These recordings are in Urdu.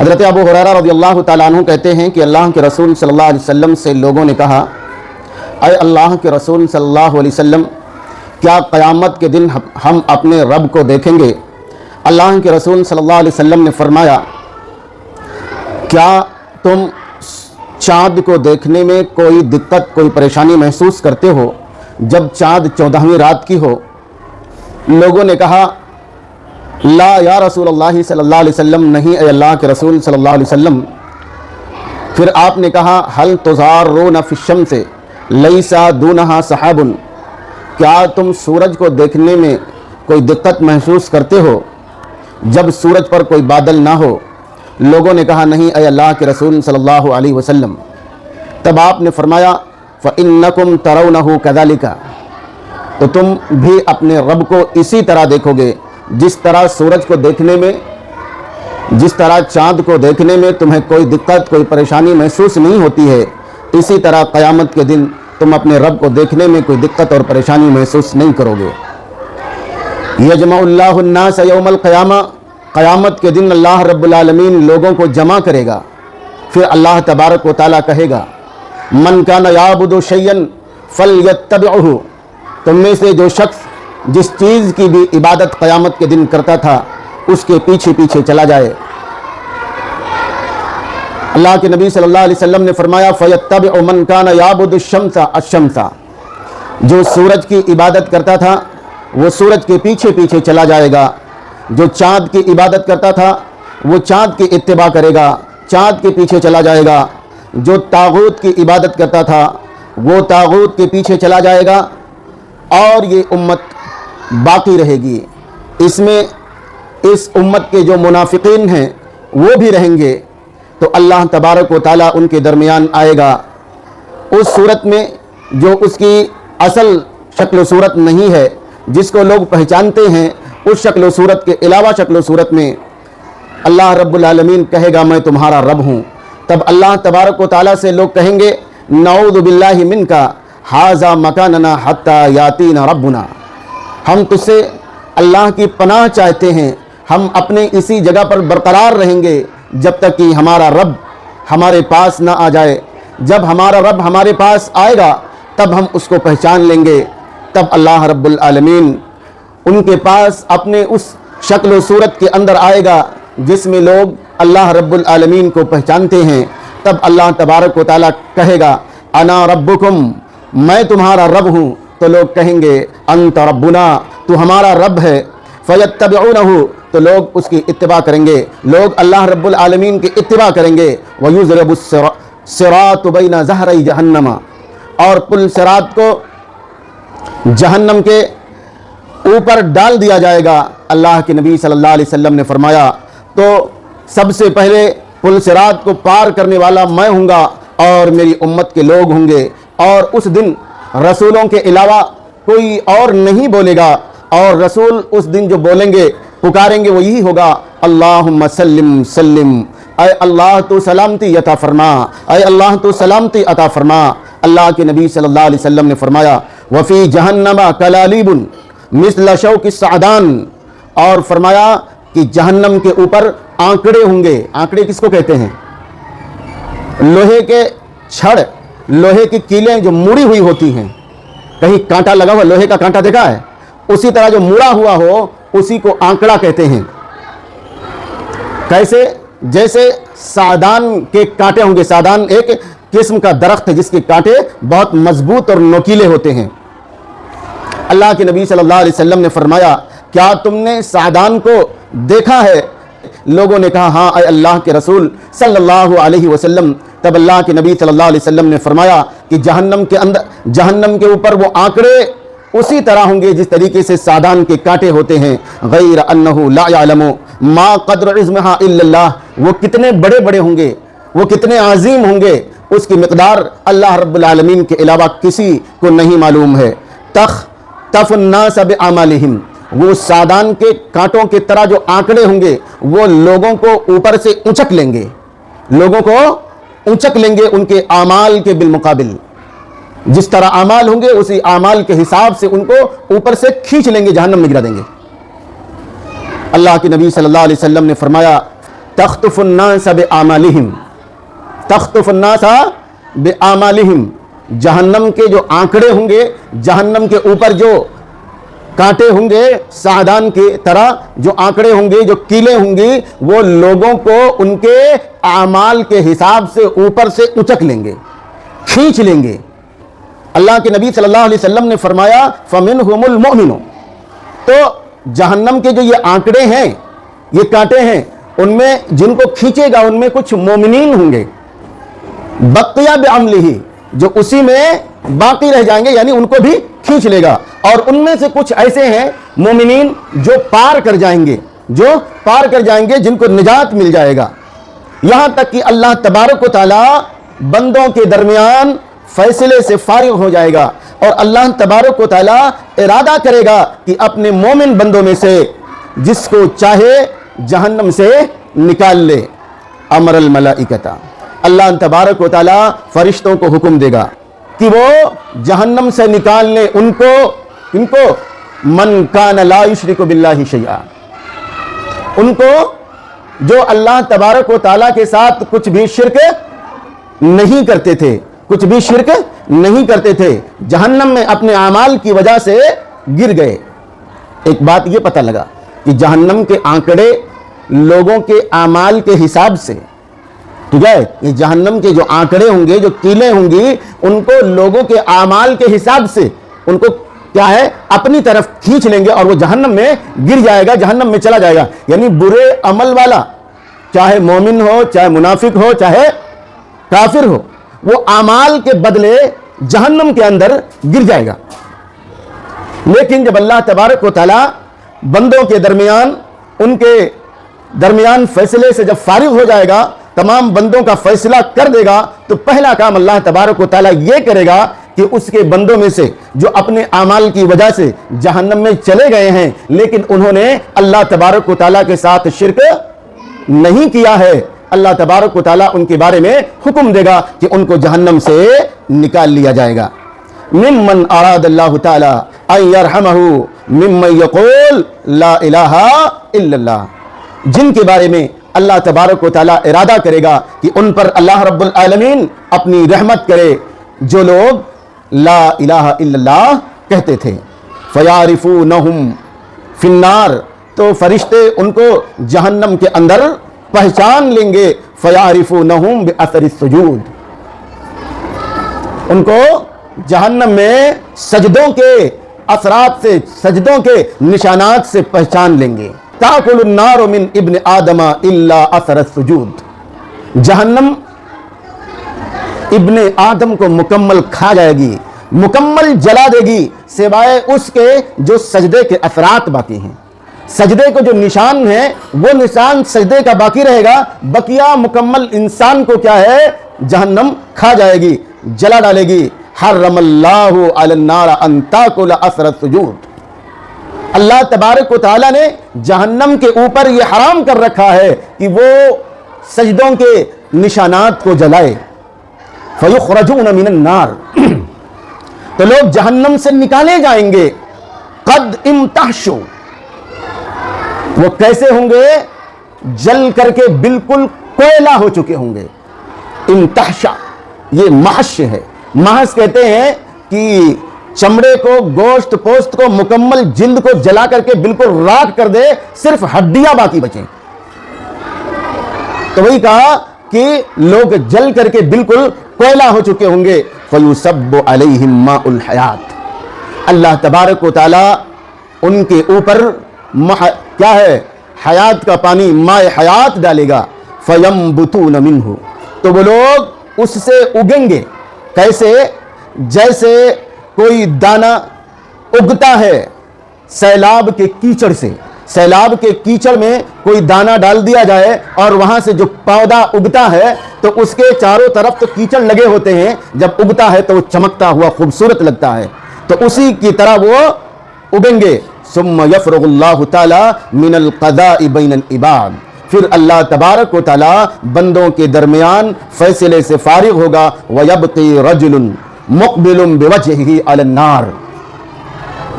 حضرت ابو ہریرہ رضی اللہ تعالیٰ عنہ کہتے ہیں کہ اللہ کے رسول صلی اللہ علیہ وسلم سے لوگوں نے کہا، اے اللہ کے رسول صلی اللہ علیہ وسلم، کیا قیامت کے دن ہم اپنے رب کو دیکھیں گے؟ اللہ کے رسول صلی اللہ علیہ وسلم نے فرمایا، کیا تم چاند کو دیکھنے میں کوئی دقت، کوئی پریشانی محسوس کرتے ہو جب چاند 14ویں رات کی ہو؟ لوگوں نے کہا، لا یا رسول اللہ صلی اللہ علیہ وسلم، نہیں اے اللہ کے رسول صلی اللہ علیہ وسلم۔ پھر آپ نے کہا، حل تضارون فی الشمس لیس دونہا سحاب، کیا تم سورج کو دیکھنے میں کوئی دقت محسوس کرتے ہو جب سورج پر کوئی بادل نہ ہو؟ لوگوں نے کہا، نہیں اے اللہ کے رسول صلی اللہ علیہ وسلم۔ تب آپ نے فرمایا، فَإِنَّكُمْ تَرَوْنَهُ كَذَلِكَ، تو تم بھی اپنے رب کو اسی طرح دیکھو گے جس طرح سورج کو دیکھنے میں، جس طرح چاند کو دیکھنے میں تمہیں کوئی دقت، کوئی پریشانی محسوس نہیں ہوتی ہے، اسی طرح قیامت کے دن تم اپنے رب کو دیکھنے میں کوئی دقت اور پریشانی محسوس نہیں کرو گے۔ یجمع اللہ الناس یوم القیامہ، قیامت کے دن اللہ رب العالمین لوگوں کو جمع کرے گا۔ پھر اللہ تبارک و تعالیٰ کہے گا، من کان یعبد شیئا فلیتبعہ، تم میں سے جو شخص جس چیز کی بھی عبادت قیامت کے دن کرتا تھا اس کے پیچھے پیچھے چلا جائے۔ اللہ کے نبی صلی اللہ علیہ وسلم نے فرمایا، فیتبع من کان یعبد الشمس الشمس، جو سورج کی عبادت کرتا تھا وہ سورج کے پیچھے پیچھے چلا جائے گا، جو چاند کی عبادت کرتا تھا وہ چاند کی اتباع کرے گا، چاند کے پیچھے چلا جائے گا، جو طاغوت کی عبادت کرتا تھا وہ طاغوت کے پیچھے چلا جائے گا، اور یہ امت باقی رہے گی۔ اس میں اس امت کے جو منافقین ہیں وہ بھی رہیں گے، تو اللہ تبارک و تعالیٰ ان کے درمیان آئے گا اس صورت میں جو اس کی اصل شکل و صورت نہیں ہے، جس کو لوگ پہچانتے ہیں، اس شکل و صورت کے علاوہ شکل و صورت میں اللہ رب العالمین کہے گا، میں تمہارا رب ہوں۔ تب اللہ تبارک و تعالیٰ سے لوگ کہیں گے، نعوذ باللہ منک ھذا مکاننا حتی یاتینا ربنا، ہم تجھ سے اللہ کی پناہ چاہتے ہیں، ہم اپنے اسی جگہ پر برقرار رہیں گے جب تک کہ ہمارا رب ہمارے پاس نہ آ جائے۔ جب ہمارا رب ہمارے پاس آئے گا تب ہم اس کو پہچان لیں گے، تب اللہ رب العالمین ان کے پاس اپنے اس شکل و صورت کے اندر آئے گا جس میں لوگ اللہ رب العالمین کو پہچانتے ہیں۔ تب اللہ تبارک و تعالیٰ کہے گا، انا ربکم، میں تمہارا رب ہوں۔ تو لوگ کہیں گے، انت ربنا، تو ہمارا رب ہے۔ فیتبعونہ، تو لوگ اس کی اتباع کریں گے، لوگ اللہ رب العالمین کی اتباع کریں گے۔ وَيُضْرِبُ الصِّرَاطُ بَيْنَ ظَهْرَيْ جَهَنَّمَ، اور پل صراط کو جہنم کے اوپر ڈال دیا جائے گا۔ اللہ کے نبی صلی اللہ علیہ وسلم نے فرمایا، تو سب سے پہلے پل صراط کو پار کرنے والا میں ہوں گا اور میری امت کے لوگ ہوں گے، اور اس دن رسولوں کے علاوہ کوئی اور نہیں بولے گا، اور رسول اس دن جو بولیں گے، پکاریں گے، وہ یہی ہوگا، اللہم سلم سلم، اے اللہ تو سلامتی عطا فرما، اے اللہ تو سلامتی عطا فرما۔ اللہ کے نبی صلی اللہ علیہ وسلم نے فرمایا، وفی جہنم کلالیب مثل شوک السعدان، اور فرمایا کہ جہنم کے اوپر آنکڑے ہوں گے۔ آنکڑے کس کو کہتے ہیں؟ لوہے کے چھڑ، لوہے کی کیلیں جو مڑی ہوئی ہوتی ہیں، کہیں کانٹا لگا ہوا، لوہے کا کانٹا دیکھا ہے؟ اسی طرح جو مڑا ہوا ہو اسی کو آنکڑا کہتے ہیں۔ کیسے؟ جیسے سعدان کے کانٹے ہوں گے۔ سعدان ایک قسم کا درخت ہے جس کے کانٹے بہت مضبوط اور نوکیلے ہوتے ہیں۔ اللہ کے نبی صلی اللہ علیہ وسلم نے فرمایا، کیا تم نے سعدان کو دیکھا ہے؟ لوگوں نے کہا، ہاں اے اللہ کے رسول صلی اللہ علیہ وسلم۔ تب اللہ کے نبی صلی اللہ علیہ وسلم نے فرمایا کہ جہنم کے اندر، جہنم کے اوپر وہ آنکڑے اسی طرح ہوں گے جس طریقے سے سعدان کے کانٹے ہوتے ہیں، غیر انہ لا یعلم ما قدر عظمہا الا اللہ، وہ کتنے بڑے بڑے ہوں گے، وہ کتنے عظیم ہوں گے، اس کی مقدار اللہ رب العالمین کے علاوہ کسی کو نہیں معلوم ہے۔ تخطف الناس باعمالہم، وہ سعدان کے کانٹوں کی طرح جو آنکڑے ہوں گے وہ لوگوں کو اوپر سے اونچک لیں گے، لوگوں کو اونچک لیں گے ان کے اعمال کے بالمقابل۔ جس طرح اعمال ہوں گے اسی اعمال کے حساب سے ان کو اوپر سے کھینچ لیں گے، جہنم میں گرا دیں گے۔ اللہ کے نبی صلی اللہ علیہ وسلم نے فرمایا، تخطف الناس بأعمالہم، تخطف الناس بأعمالہم، جہنم کے جو آنکڑے ہوں گے، جہنم کے اوپر جو کانٹے ہوں گے سعدان کی طرح، جو آنکڑے ہوں گے، جو کیلیں ہوں گی، وہ لوگوں کو ان کے اعمال کے حساب سے اوپر سے اچک لیں گے، کھینچ لیں گے۔ اللہ کے نبی صلی اللہ علیہ وسلم نے فرمایا فَمِنْهُمُ الْمُؤْمِنُ، تو جہنم کے جو یہ آنکڑے ہیں، یہ کانٹے ہیں، ان میں جن کو کھینچے گا ان میں کچھ مومنین ہوں گے، بقیہ بعملہ، جو اسی میں باقی رہ جائیں گے، یعنی ان کو بھی کھینچ لے گا، اور ان میں سے کچھ ایسے ہیں مومنین جو پار کر جائیں گے، جو پار کر جائیں گے، جن کو نجات مل جائے گا۔ یہاں تک کہ اللہ تبارک و تعالی بندوں کے درمیان فیصلے سے فارغ ہو جائے گا، اور اللہ تبارک و تعالی ارادہ کرے گا کہ اپنے مومن بندوں میں سے جس کو چاہے جہنم سے نکال لے۔ امر الملائکۃ، اللہ تبارک و تعالی فرشتوں کو حکم دے گا کہ وہ جہنم سے نکال لیں ان کو من کان لا یشرک باللہ شیئا، ان کو جو اللہ تبارک و تعالی کے ساتھ کچھ بھی شرک نہیں کرتے تھے، کچھ بھی شرک نہیں کرتے تھے، جہنم میں اپنے اعمال کی وجہ سے گر گئے۔ ایک بات یہ پتہ لگا کہ جہنم کے آنکڑے لوگوں کے اعمال کے حساب سے، ٹھیک ہے، یہ جہنم کے جو آنکڑے ہوں گے، جو کیلیں ہوں گی، ان کو لوگوں کے اعمال کے حساب سے ان کو کیا ہے اپنی طرف کھینچ لیں گے، اور وہ جہنم میں گر جائے گا، جہنم میں چلا جائے گا۔ یعنی برے عمل والا، چاہے مومن ہو، چاہے منافق ہو، چاہے کافر ہو، وہ اعمال کے بدلے جہنم کے اندر گر جائے گا۔ لیکن جب اللہ تبارک و تعالی بندوں کے درمیان، ان کے درمیان فیصلے سے جب فارغ ہو جائے گا، تمام بندوں کا فیصلہ کر دے گا، تو پہلا کام اللہ تبارک و تعالی یہ کرے گا کہ اس کے بندوں میں سے جو اپنے اعمال کی وجہ سے جہنم میں چلے گئے ہیں، لیکن انہوں نے اللہ تبارک و تعالی کے ساتھ شرک نہیں کیا ہے، اللہ تبارک و تعالی ان کے بارے میں حکم دے گا کہ ان کو جہنم سے نکال لیا جائے گا۔ ممن اراد اللہ تعالی ان یرحمہ ممن یقول لا الہ الا اللہ، جن کے بارے میں اللہ تبارک و تعالی ارادہ کرے گا کہ ان پر اللہ رب العالمین اپنی رحمت کرے، جو لوگ لا الہ الا اللہ کہتے تھے۔ فیعرفونہم فی النار، تو فرشتے ان کو جہنم کے اندر پہچان لیں گے، فیعرفونہم باثر السجود، ان کو جہنم میں سجدوں کے اثرات سے، سجدوں کے نشانات سے پہچان لیں گے۔ تاکل النار من ابن آدم الا اثر السجود، جہنم ابن آدم کو مکمل کھا جائے گی، مکمل جلا دے گی، سوائے اس کے جو سجدے کے اثرات باقی ہیں، سجدے کو جو نشان ہے وہ نشان سجدے کا باقی رہے گا، بقیہ مکمل انسان کو کیا ہے جہنم کھا جائے گی، جلا ڈالے گی۔ حرم اللہ علی النار ان تاکل اثر السجود، اللہ تبارک و تعالی نے جہنم کے اوپر یہ حرام کر رکھا ہے کہ وہ سجدوں کے نشانات کو جلائے۔ فیخرجون من النار، تو لوگ جہنم سے نکالے جائیں گے۔ قد امتحشوا، وہ کیسے ہوں گے؟ جل کر کے بالکل کوئلہ ہو چکے ہوں گے۔ امتحشا یہ محش ہے، محش کہتے ہیں کہ چمڑے کو، گوشت پوست کو، مکمل جلد کو جلا کر کے بالکل راکھ کر دے، صرف ہڈیاں باقی بچیں۔ تو وہی کہا کہ لوگ جل کر کے بالکل کوئلہ ہو چکے ہوں گے۔ فَيُصَبُّ عَلَيْهِمْ مَاءُ الْحَيَاةِ، اللہ تبارک و تعالی ان کے اوپر کیا ہے حیات کا پانی، ماء حیات ڈالے گا۔ فَيَنْبُتُونَ مِنْهُ، تو وہ لوگ اس سے اگیں گے۔ کیسے؟ جیسے کوئی دانہ اگتا ہے سیلاب کے کیچڑ سے، سیلاب کے کیچڑ میں کوئی دانہ ڈال دیا جائے اور وہاں سے جو پودا اگتا ہے تو اس کے چاروں طرف تو کیچڑ لگے ہوتے ہیں، جب اگتا ہے تو وہ چمکتا ہوا خوبصورت لگتا ہے، تو اسی کی طرح وہ اگیں گے۔ ثم یفرغ اللہ تعالی من القضاء بین العباد، پھر اللہ تبارک و تعالی بندوں کے درمیان فیصلے سے فارغ ہوگا۔ وَيَبْقِي رَجُلٌ مُقْبِلٌ بِوَجْهِهِ عَلَى النَّارِ،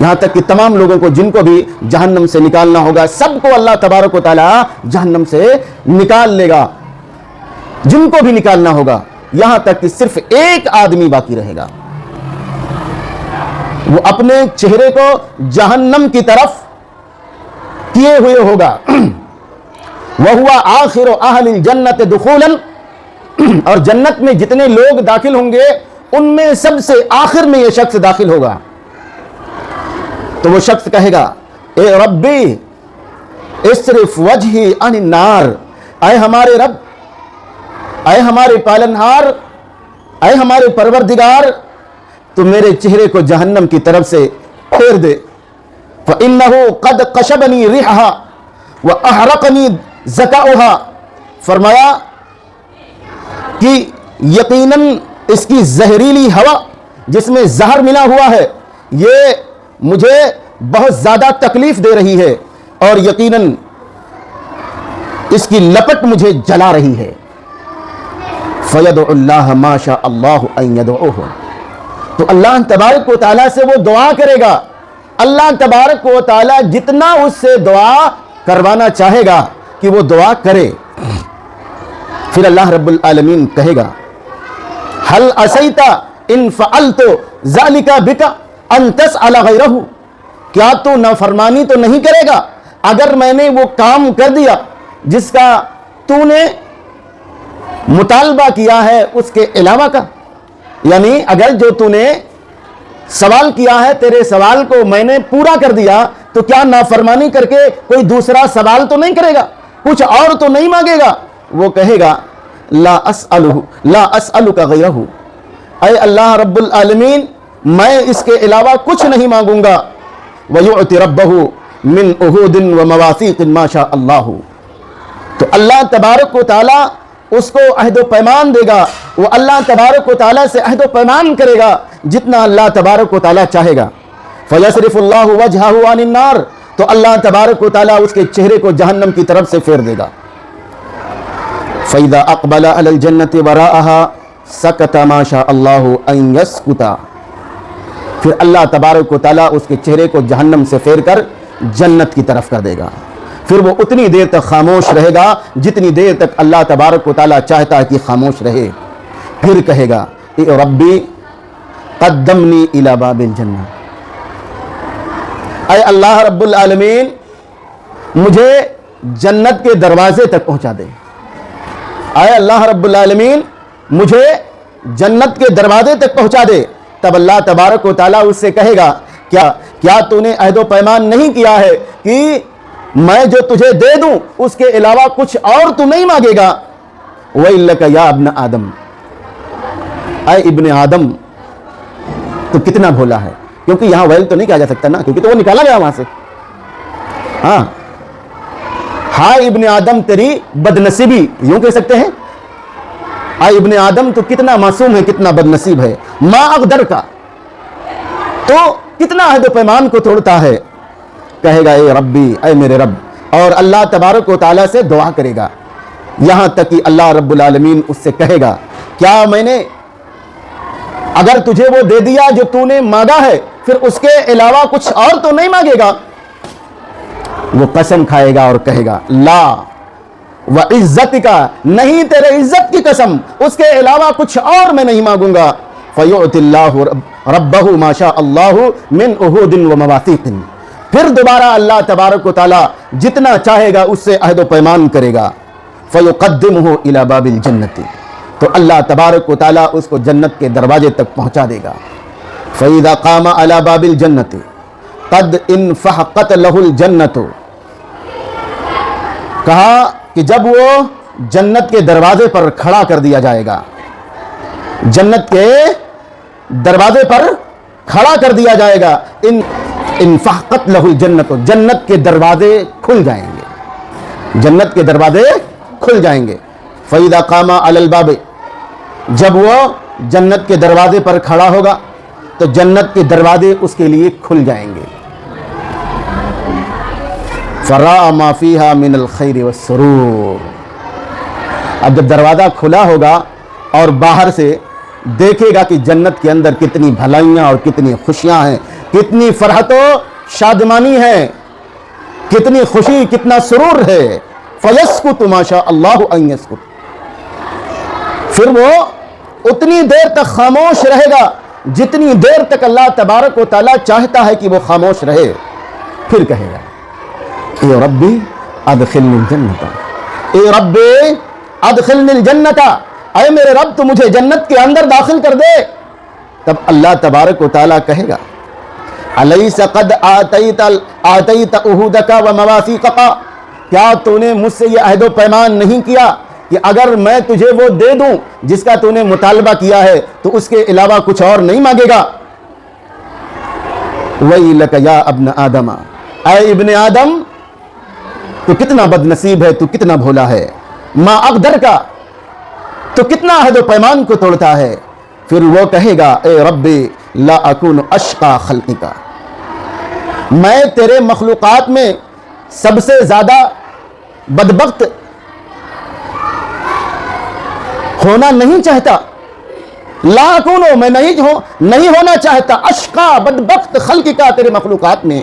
یہاں تک کہ تمام لوگوں کو جن کو بھی جہنم سے نکالنا ہوگا سب کو اللہ تبارک و تعالی جہنم سے نکال لے گا، جن کو بھی نکالنا ہوگا، یہاں تک کہ صرف ایک آدمی باقی رہے گا، وہ اپنے چہرے کو جہنم کی طرف کیے ہوئے ہوگا۔ وَهُوَ آخِرُ أَهْلِ الْجَنَّةِ دُخُولًا، اور جنت میں جتنے لوگ داخل ہوں گے ان میں سب سے آخر میں یہ شخص داخل ہوگا۔ تو وہ شخص کہے گا اے ربی اصرف وجہی عن النار، اے ہمارے رب، اے ہمارے پالنہار، اے ہمارے پروردگار، تو میرے چہرے کو جہنم کی طرف سے پھیر دے۔ فَإِنَّهُ قَدْ قَشَبَنِي رِيحَهَا وَأَحْرَقَنِي زَكَاؤُهَا، فرمایا کہ یقیناً اس کی زہریلی ہوا جس میں زہر ملا ہوا ہے یہ مجھے بہت زیادہ تکلیف دے رہی ہے، اور یقیناً اس کی لپٹ مجھے جلا رہی ہے۔ فَيَدْعُ اللَّهَ مَا شَاءَ اللَّهُ أَن يَدْعُوهُ، تو اللہ تبارک و تعالیٰ سے وہ دعا کرے گا، اللہ تبارک و تعالیٰ جتنا اس سے دعا کروانا چاہے گا کہ وہ دعا کرے۔ پھر اللہ رب العالمین کہے گا هل عصیت ان فعلت ذلك بك ان تسأل غیرہ، کیا تو نافرمانی تو نہیں کرے گا اگر میں نے وہ کام کر دیا جس کا تو نے مطالبہ کیا ہے اس کے علاوہ کا، یعنی اگر جو تو نے سوال کیا ہے تیرے سوال کو میں نے پورا کر دیا تو کیا نافرمانی کر کے کوئی دوسرا سوال تو نہیں کرے گا، کچھ اور تو نہیں مانگے گا؟ وہ کہے گا لا اسألک غیرہ، اے اللہ رب العالمین میں اس کے علاوہ کچھ نہیں مانگوں گا۔ وَيُعْتِ رَبَّهُ مِنْ عُهُودٍ وَمَوَاثِيقٍ مَا شَاءَ اللَّهُ، تو اللہ تبارک و تعالیٰ اس کو عہد و پیمان دے گا، وہ اللہ تبارک و تعالیٰ سے عہد و پیمان کرے گا جتنا اللہ تبارک و تعالیٰ چاہے گا۔ فَيَصْرِفُ اللَّهُ وَجْهَهُ عَنِ النَّارِ، تو اللہ تبارک و تعالیٰ اس کے چہرے کو جہنم کی طرف سے پھیر دے گا۔ فَإِذَا أَقْبَلَ عَلَى الْجَنَّةِ وَرَاءَهَا سَكَتَ مَا شَاءَ اللَّهُ أَن يَسْكُتَ، پھر اللہ تبارک و تعالیٰ اس کے چہرے کو جہنم سے پھیر کر جنت کی طرف کر دے گا۔ پھر وہ اتنی دیر تک خاموش رہے گا جتنی دیر تک اللہ تبارک و تعالیٰ چاہتا ہے کہ خاموش رہے۔ پھر کہے گا اے ربی قدمنی الی باب الجنہ، اے اللہ رب العالمین مجھے جنت کے دروازے تک پہنچا دے، اے اللہ رب العالمین مجھے جنت کے دروازے تک پہنچا دے۔ تب اللہ تبارک و تعالیٰ اس سے کہے گا کیا تو نے عہد و پیمان نہیں کیا ہے کہ میں جو تجھے دے دوں اس کے علاوہ کچھ اور تو نہیں مانگے گا؟ وَإِلَّكَ يَا ابْنَ آدم، اے ابن آدم تو کتنا بھولا ہے، کیونکہ یہاں ویل تو نہیں کہا جا سکتا نا، کیونکہ تو وہ نکالا گیا وہاں سے۔ ہاں ہائے ابن آدم تیری بدنصیبی، یوں کہہ سکتے ہیں اے ابن آدم تو کتنا معصوم ہے، کتنا بدنصیب ہے۔ ما اقدر کا، تو کتنا عہد و پیمان کو توڑتا ہے۔ کہے گا اے ربی، اے میرے رب، اور اللہ تبارک و تعالیٰ سے دعا کرے گا، یہاں تک کہ اللہ رب العالمین اس سے کہے گا کیا میں نے اگر تجھے وہ دے دیا جو تو نے مانگا ہے پھر اس کے علاوہ کچھ اور تو نہیں مانگے گا؟ وہ قسم کھائے گا اور کہے گا لا وعزتک، نہیں تیرے عزت کی قسم، اس کے علاوہ کچھ اور میں نہیں مانگوں گا۔ فیؤتی اللہ ربہ ما شاء اللہ من عہود ومواثیق، پھر دوبارہ اللہ تبارک و تعالیٰ جتنا چاہے گا اس سے عہد و پیمان کرے گا۔ فیقدمہ الی باب الجنۃ، تو اللہ تبارک و تعالیٰ اس کو جنت کے دروازے تک پہنچا دے گا۔ فإذا قام على باب الجنۃ قد انفحقت له الجنۃ، کہا کہ جب وہ جنت کے دروازے پر کھڑا کر دیا جائے گا، جنت کے دروازے پر کھڑا کر دیا جائے گا، انفحقت له الجنۃ، جنت کے دروازے کھل جائیں گے، جنت کے دروازے کھل جائیں گے۔ فإذا قام على الباب، جب وہ جنت کے دروازے پر کھڑا ہوگا تو جنت کے دروازے اس کے لیے کھل جائیں گے۔ فرأى ما فيها من الخير والسرور، اب جب دروازہ کھلا ہوگا اور باہر سے دیکھے گا کہ جنت کے اندر کتنی بھلائیاں اور کتنی خوشیاں ہیں، کتنی فرحت و شادمانی ہے، کتنی خوشی، کتنا سرور ہے۔ فَيَسْكُتُ مَا شَاءَ اللَّهُ أَن يَسْكُتَ، پھر وہ اتنی دیر تک خاموش رہے گا جتنی دیر تک اللہ تبارک و تعالیٰ چاہتا ہے کہ وہ خاموش رہے۔ پھر کہے گا اے ربی ادخلنی الجنت، اے ربی ادخلنی الجنت، اے میرے رب تو مجھے جنت کے اندر داخل کر دے۔ تب اللہ تبارک و تعالیٰ کہے گا الیس قد آتیت عہودک ومواثیقک، کیا تو نے مجھ سے یہ عہد و پیمان نہیں کیا کہ اگر میں تجھے وہ دے دوں جس کا تو نے مطالبہ کیا ہے تو اس کے علاوہ کچھ اور نہیں مانگے گا۔ ویلک یا ابن آدم، اے ابن آدم تو کتنا بد نصیب ہے، تو کتنا بھولا ہے۔ ما اقدر کا، تو کتنا عہد و پیمان کو توڑتا ہے۔ پھر وہ کہے گا اے ربی لا اکون اشقا خلقک، میں تیرے مخلوقات میں سب سے زیادہ بدبخت ہونا نہیں چاہتا۔ لا اکونو، میں نہیں ہونا چاہتا اشقا بدبخت خلقکا، تیرے مخلوقات میں۔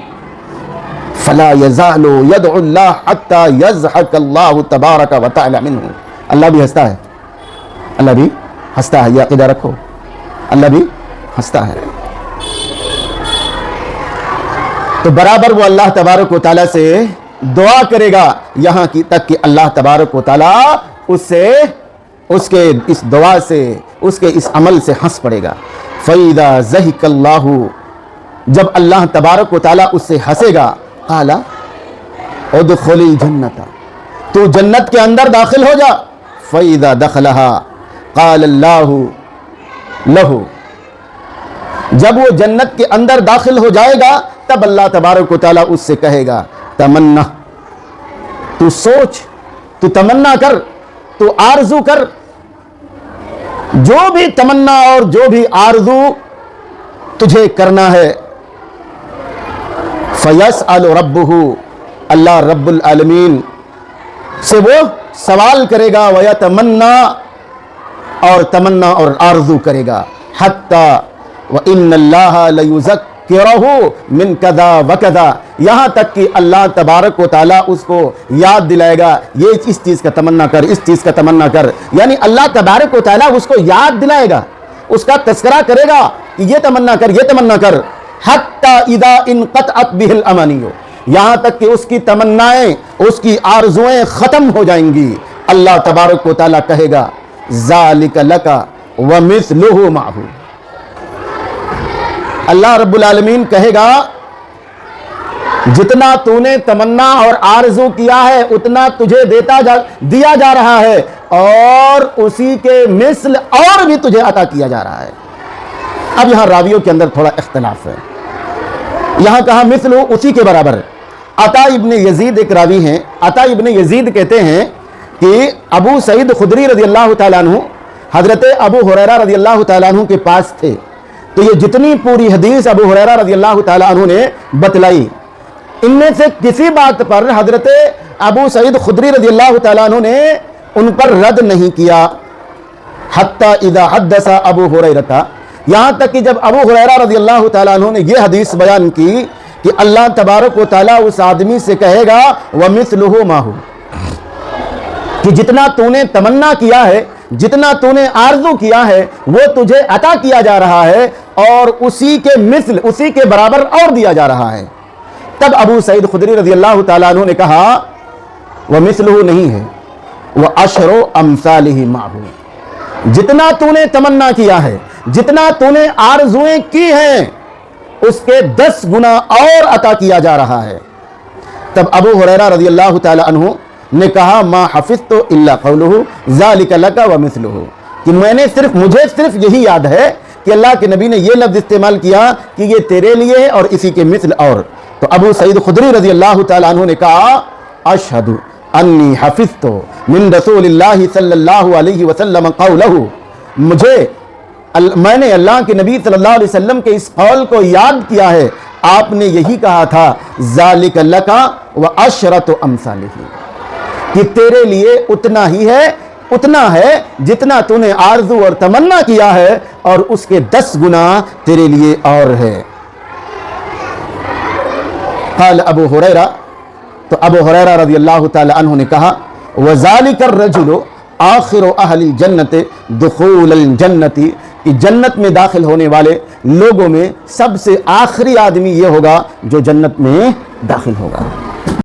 فلا یزال یدعو اللہ حتی یضحک اللہ تبارک و تعالی منہ، اللہ بھی ہنستا ہے، اللہ بھی ہنستا ہے، یہ عقیدہ رکھو، اللہ بھی ہنستا ہے۔ تو برابر وہ اللہ تبارک و تعالیٰ سے دعا کرے گا یہاں کی تک کہ اللہ تبارک و تعالیٰ اس کے اس دعا سے، اس کے اس عمل سے ہنس پڑے گا۔ فَإِذَا ضَحِكَ اللَّهُ، جب اللہ تبارک و تعالیٰ اس سے ہنسے گا، قَالَ اُدْخُلِ الْجَنَّةَ، تو جنت کے اندر داخل ہو جا۔ فَإِذَا دَخَلَهَا قَالَ اللَّهُ لَهُ، جب وہ جنت کے اندر داخل ہو جائے گا تب اللہ تبارک و تعالیٰ اس سے کہے گا تمنا، تو سوچ، تو تمنا کر، تو آرزو کر، جو بھی تمنا اور جو بھی آرزو تجھے کرنا ہے۔ فَيَسْأَلُ رَبُّهُ، اللہ رب العالمین سے وہ سوال کرے گا، وَيَتَمَنَّا، اور تمنا اور آرزو کرے گا، حَتَّى وَإِنَّ اللَّهَ لَيُذَكِّرَهُ مِنْ كَذَا وَكَذَا، یہاں تک کہ اللہ تبارک و تعالیٰ اس کو یاد دلائے گا، یہ اس چیز کا تمنا کر، اس چیز کا تمنا کر، یعنی اللہ تبارک و تعالیٰ اس کو یاد دلائے گا، اس کا تذکرہ کرے گا کہ یہ تمنا کر، یہ تمنا کر۔ حَتَّى إِذَا انْقَطَعَتْ بِهِ الْأَمَانِيُّ، یہاں تک کہ اس کی تمنائیں، اس کی آرزویں ختم ہو جائیں گی، اللہ تبارک و تعالیٰ کہے گا ذَلِكَ لَكَ وَمِثْلُهُ مَعَهُ، اللہ رب العالمین کہے گا جتنا تو نے تمنا اور آرزو کیا ہے اتنا تجھے دیا جا رہا ہے، اور اسی کے مثل اور بھی تجھے عطا کیا جا رہا ہے۔ اب یہاں راویوں کے اندر تھوڑا اختلاف ہے، یہاں کہا مثل اسی کے برابر۔ عطا ابن یزید ایک راوی ہیں، عطا ابن یزید کہتے ہیں کہ ابو سعید خدری رضی اللہ تعالیٰ عنہ حضرت ابو ہریرہ رضی اللہ تعالیٰ عنہ کے پاس تھے، تو یہ جتنی پوری حدیث ابو ہریرہ رضی اللہ تعالیٰ عنہ نے بتلائی، ان میں سے کسی بات پر حضرت ابو سعید خدری رضی اللہ تعالیٰ عنہ نے ان پر رد نہیں کیا۔ حتی اذا حدث ابو ہریرہ، یہاں تک کہ جب ابو ہریرہ رضی اللہ تعالیٰ عنہ نے یہ حدیث بیان کی کہ اللہ تبارک و تعالیٰ اس آدمی سے کہے گا وَمِثْلُهُ مَاهُ، کہ جتنا تو نے تمنا کیا ہے، جتنا تو نے آرزو کیا ہے وہ تجھے عطا کیا جا رہا ہے، اور اسی کے مثل، اسی کے برابر اور دیا جا رہا ہے۔ تب ابو سعید خدری رضی اللہ تعالیٰ عنہ نے کہا وَمِثْلُهُ نہیں ہے، وَأَشْرُ أَمْثَالِهِ مَعْهُ، جتنا تو نے تمنا کیا ہے، جتنا تو نے آرزویں کی ہیں، اس کے 10 گنا اور عطا کیا جا رہا ہے۔ تب ابو ہریرہ رضی اللہ تعالیٰ عنہ نے کہا ما حفظت الا قوله ذلك لك ومثله، کہ مجھے صرف یہی یاد ہے کہ اللہ کے نبی نے یہ لفظ استعمال کیا کہ یہ تیرے لیے ہے اور اسی کے مثل اور۔ تو ابو سعید خدری رضی اللہ تعالیٰ عنہ نے کہا اشہد انی حفظت من رسول اللہ صلی اللہ علیہ وسلم قوله، میں نے اللہ کے نبی صلی اللہ علیہ وسلم کے اس قول کو یاد کیا ہے، آپ نے یہی کہا تھا ذالک لک وعشرۃ امثالہ، کہ تیرے لیے اتنا ہے جتنا تو نے آرزو اور تمنا کیا ہے، اور اس کے 10 گنا تیرے لیے اور ہے۔ فقال ابو ہریرہ، تو ابو ہریرہ رضی اللہ تعالی عنہ نے کہا وذالک الرجل آخر اہل الجنت دخول الجنت، کہ جنت میں داخل ہونے والے لوگوں میں سب سے آخری آدمی یہ ہوگا جو جنت میں داخل ہوگا۔